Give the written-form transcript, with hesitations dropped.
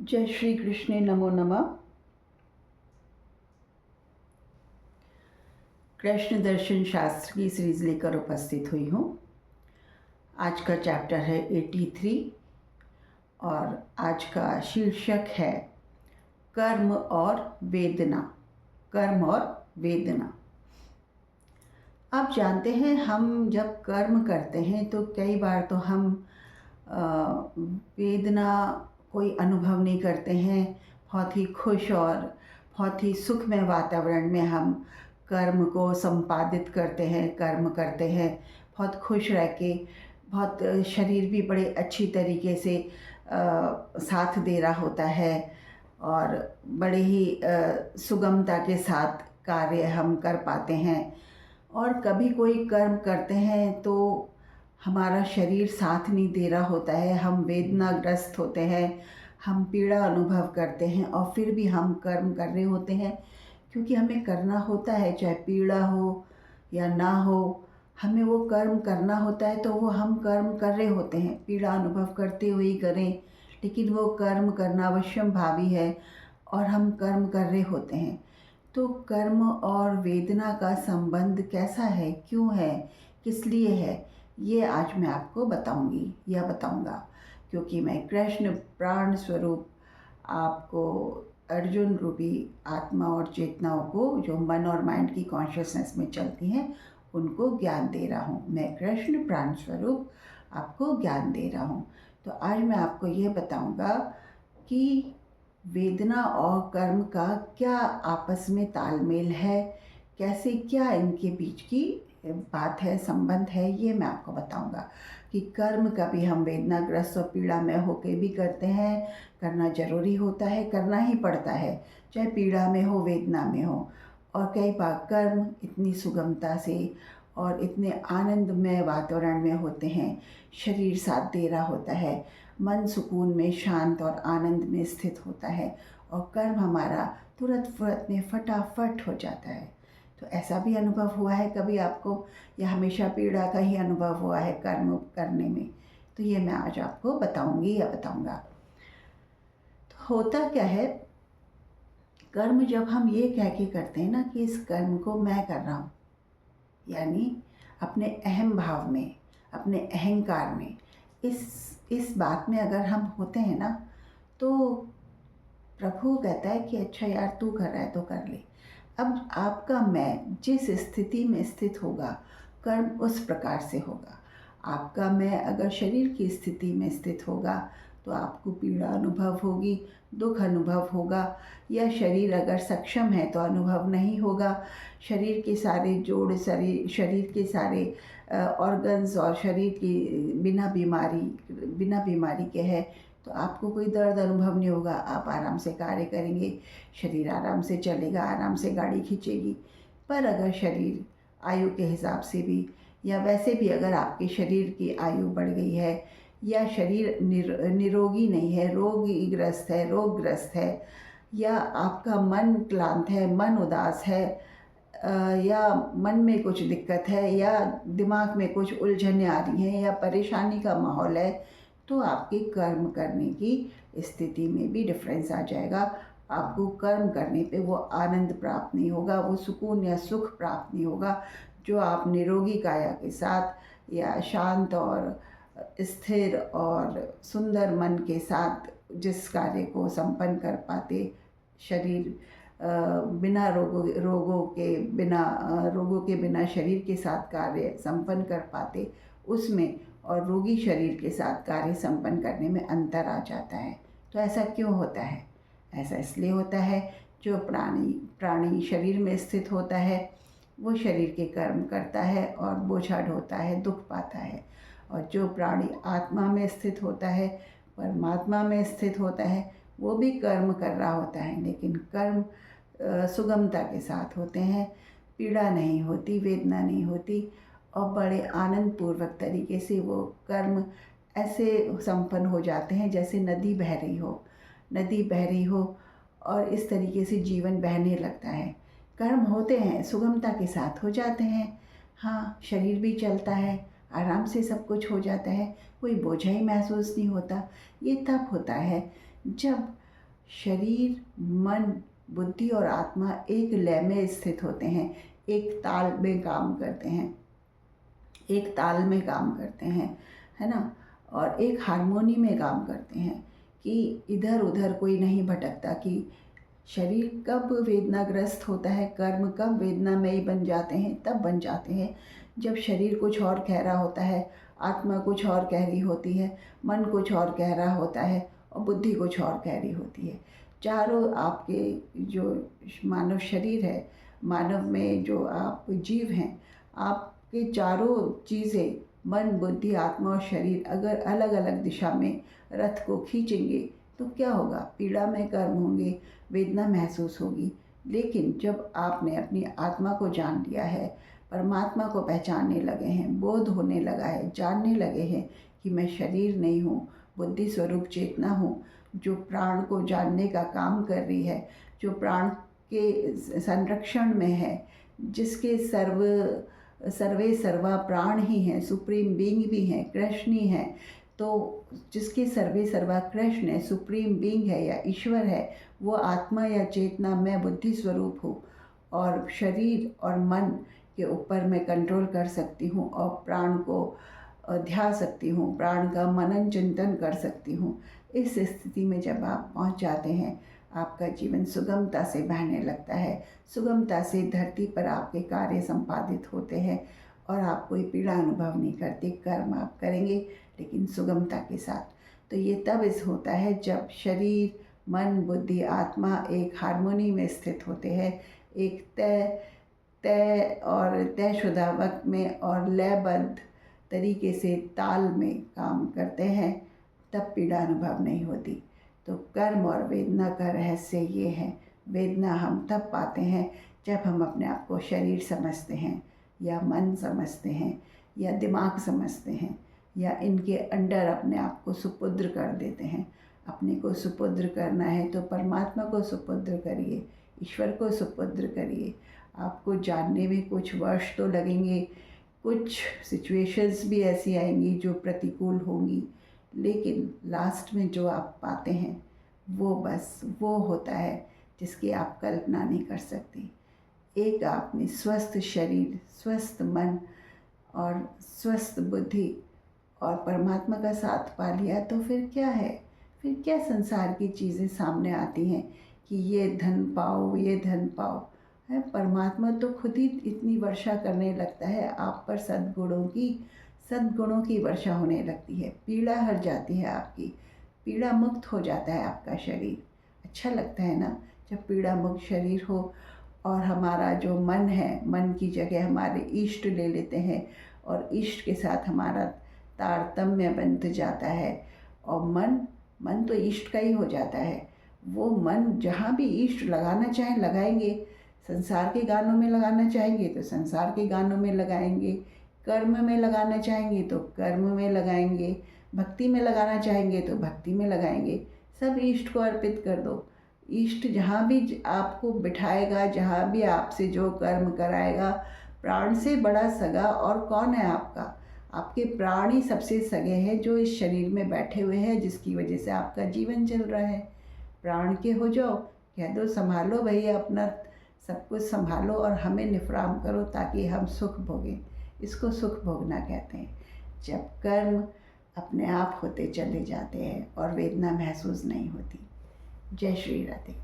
जय श्री कृष्ण, नमो नमः। कृष्ण दर्शन शास्त्र की सीरीज लेकर उपस्थित हुई हूँ। आज का चैप्टर है 83 और आज का शीर्षक है कर्म और वेदना। कर्म और वेदना। आप जानते हैं, हम जब कर्म करते हैं तो कई बार तो हम वेदना कोई अनुभव नहीं करते हैं। बहुत ही खुश और बहुत ही सुखमय वातावरण में हम कर्म को संपादित करते हैं, कर्म करते हैं। बहुत खुश रह के, बहुत शरीर भी बड़े अच्छी तरीके से साथ दे रहा होता है और बड़े ही सुगमता के साथ कार्य हम कर पाते हैं। और कभी कोई कर्म करते हैं तो हमारा शरीर साथ नहीं दे रहा होता है, हम वेदनाग्रस्त होते हैं, हम पीड़ा अनुभव करते हैं और फिर भी हम कर्म कर रहे होते हैं, क्योंकि हमें करना होता है, चाहे पीड़ा हो या ना हो, हमें वो कर्म करना होता है। तो वो हम कर्म कर रहे होते हैं, पीड़ा अनुभव करते हुए ही करें, लेकिन वो कर्म करना अवश्यम भावी है और हम कर्म कर रहे होते हैं। तो कर्म और वेदना का संबंध कैसा है, क्यों है, किस लिए है, ये आज मैं आपको बताऊंगी या बताऊंगा। क्योंकि मैं कृष्ण प्राण स्वरूप आपको अर्जुन रूपी आत्मा और चेतनाओं को, जो मन और माइंड की कॉन्शियसनेस में चलती हैं, उनको ज्ञान दे रहा हूँ। मैं कृष्ण प्राण स्वरूप आपको ज्ञान दे रहा हूँ। तो आज मैं आपको ये बताऊंगा कि वेदना और कर्म का क्या आपस में तालमेल है, कैसे, क्या इनके बीच की बात है, संबंध है, ये मैं आपको बताऊंगा। कि कर्म कभी हम वेदनाग्रस्त और पीड़ा में होके भी करते हैं, करना जरूरी होता है, करना ही पड़ता है, चाहे पीड़ा में हो, वेदना में हो। और कई बार कर्म इतनी सुगमता से और इतने आनंदमय वातावरण में होते हैं, शरीर साथ दे रहा होता है, मन सुकून में, शांत और आनंद में स्थित होता है और कर्म हमारा तुरंत में फटाफट हो जाता है। तो ऐसा भी अनुभव हुआ है कभी आपको, या हमेशा पीड़ा का ही अनुभव हुआ है कर्म करने में? तो ये मैं आज आपको बताऊंगी या बताऊंगा। तो होता क्या है, कर्म जब हम ये कह के करते हैं ना कि इस कर्म को मैं कर रहा हूँ, यानी अपने अहम भाव में, अपने अहंकार में, इस बात में अगर हम होते हैं ना, तो प्रभु कहता है कि अच्छा यार, तू कर रहा है तो कर ले। अब आपका मैं जिस स्थिति में स्थित होगा, कर्म उस प्रकार से होगा। आपका मैं अगर शरीर की स्थिति में स्थित होगा तो आपको पीड़ा अनुभव होगी, दुख अनुभव होगा। या शरीर अगर सक्षम है तो अनुभव नहीं होगा। शरीर के सारे जोड़, शरीर के सारे ऑर्गन्स और शरीर की बिना बीमारी के है तो आपको कोई दर्द अनुभव नहीं होगा। आप आराम से कार्य करेंगे, शरीर आराम से चलेगा, आराम से गाड़ी खींचेगी। पर अगर शरीर आयु के हिसाब से भी, या वैसे भी अगर आपके शरीर की आयु बढ़ गई है, या शरीर निरोगी नहीं है, रोगग्रस्त है, रोगग्रस्त है, या आपका मन क्लांत है, मन उदास है, या मन में कुछ दिक्कत है, या दिमाग में कुछ उलझनें आ रही हैं, या परेशानी का माहौल है, तो आपके कर्म करने की स्थिति में भी डिफरेंस आ जाएगा। आपको कर्म करने पे वो आनंद प्राप्त नहीं होगा, वो सुकून या सुख प्राप्त नहीं होगा जो आप निरोगी काया के साथ या शांत और स्थिर और सुंदर मन के साथ जिस कार्य को संपन्न कर पाते, शरीर बिना रोगों के बिना शरीर के साथ कार्य संपन्न कर पाते, उसमें और रोगी शरीर के साथ कार्य संपन्न करने में अंतर आ जाता है। तो ऐसा क्यों होता है? ऐसा इसलिए होता है, जो प्राणी शरीर में स्थित होता है वो शरीर के कर्म करता है और बोझा ढोता है, दुख पाता है। और जो प्राणी आत्मा में स्थित होता है, परमात्मा में स्थित होता है, वो भी कर्म कर रहा होता है, लेकिन कर्म सुगमता के साथ होते हैं, पीड़ा नहीं होती, वेदना नहीं होती और बड़े आनंद पूर्वक तरीके से वो कर्म ऐसे संपन्न हो जाते हैं जैसे नदी बह रही हो, नदी बह रही हो और इस तरीके से जीवन बहने लगता है। कर्म होते हैं, सुगमता के साथ हो जाते हैं। हाँ, शरीर भी चलता है, आराम से सब कुछ हो जाता है, कोई बोझा ही महसूस नहीं होता। ये तब होता है जब शरीर, मन, बुद्धि और आत्मा एक लय में स्थित होते हैं, एक ताल में काम करते हैं, एक ताल में काम करते हैं, है ना, और एक हारमोनी में काम करते हैं कि इधर उधर कोई नहीं भटकता कि शरीर कब वेदनाग्रस्त होता है, कर्म कब वेदनामयी बन जाते हैं, तब बन जाते हैं जब शरीर कुछ और कह रहा होता है, आत्मा कुछ और कह रही होती है, मन कुछ और कह रहा होता है और बुद्धि कुछ और कह रही होती है। चारों आपके जो मानव शरीर है, मानव में जो आप जीव हैं, आपके चारों चीज़ें मन, बुद्धि, आत्मा और शरीर अगर अलग अलग दिशा में रथ को खींचेंगे तो क्या होगा? पीड़ामय कर्म होंगे, वेदना महसूस होगी। लेकिन जब आपने अपनी आत्मा को जान लिया है, परमात्मा को पहचानने लगे हैं, बोध होने लगा है, जानने लगे हैं कि मैं शरीर नहीं हूँ, बुद्धि स्वरूप चेतना हूँ, जो प्राण को जानने का काम कर रही है, जो प्राण के संरक्षण में है, जिसके सर्वे सर्वा प्राण ही हैं, सुप्रीम बीइंग भी हैं, कृष्ण ही हैं, तो जिसके सर्वे सर्वा कृष्ण है, सुप्रीम बीइंग है या ईश्वर है, वो आत्मा या चेतना मैं बुद्धि स्वरूप हूँ और शरीर और मन के ऊपर मैं कंट्रोल कर सकती हूँ और प्राण को ध्या सकती हूँ, प्राण का मनन चिंतन कर सकती हूँ। इस स्थिति में जब आप पहुँच जाते हैं, आपका जीवन सुगमता से बहने लगता है, सुगमता से धरती पर आपके कार्य संपादित होते हैं और आप कोई पीड़ा अनुभव नहीं करते। कर्म आप करेंगे लेकिन सुगमता के साथ। तो ये तब होता है जब शरीर, मन, बुद्धि, आत्मा एक हार्मोनी में स्थित होते हैं, एक तय और तयशुदा वक्त में और लयबद्ध तरीके से ताल में काम करते हैं, तब पीड़ा अनुभव नहीं होती। तो कर्म और वेदना का रहस्य ये है। वेदना हम तब पाते हैं जब हम अपने आप को शरीर समझते हैं या मन समझते हैं या दिमाग समझते हैं या इनके अंडर अपने आप को सुपुत्र कर देते हैं। अपने को सुपुत्र करना है तो परमात्मा को सुपुत्र करिए, ईश्वर को सुपुत्र करिए। आपको जानने में कुछ वर्ष तो लगेंगे, कुछ सिचुएशंस भी ऐसी आएंगी जो प्रतिकूल होंगी, लेकिन लास्ट में जो आप पाते हैं वो बस वो होता है जिसकी आप कल्पना नहीं कर सकती। एक आपने स्वस्थ शरीर, स्वस्थ मन और स्वस्थ बुद्धि और परमात्मा का साथ पा लिया तो फिर क्या है? फिर क्या संसार की चीज़ें सामने आती हैं कि ये धन पाओ, ये धन पाओ, है? परमात्मा तो खुद ही इतनी वर्षा करने लगता है आप पर, सद्गुणों की वर्षा होने लगती है। पीड़ा हट जाती है आपकी, पीड़ा मुक्त हो जाता है आपका शरीर। अच्छा लगता है ना जब पीड़ा मुक्त शरीर हो और हमारा जो मन है, मन की जगह हमारे इष्ट ले लेते हैं और इष्ट के साथ हमारा तारतम्य बंध जाता है और मन तो इष्ट का ही हो जाता है। वो मन जहाँ भी इष्ट लगाना चाहें लगाएंगे, संसार के गानों में लगाना चाहेंगे तो संसार के गानों में लगाएंगे, कर्म में लगाना चाहेंगे तो कर्म में लगाएंगे, भक्ति में लगाना चाहेंगे तो भक्ति में लगाएंगे। सब इष्ट को अर्पित कर दो। इष्ट जहाँ भी आपको बिठाएगा, जहाँ भी आपसे जो कर्म कराएगा, प्राण से बड़ा सगा और कौन है आपका? आपके प्राण ही सबसे सगे हैं जो इस शरीर में बैठे हुए हैं, जिसकी वजह से आपका जीवन चल रहा है। प्राण के हो जाओ, कह दो संभालो भैया, अपना सब कुछ संभालो और हमें निफराम करो ताकि हम सुख भोगें। इसको सुख भोगना कहते हैं, जब कर्म अपने आप होते चले जाते हैं और वेदना महसूस नहीं होती। जय श्री राधे।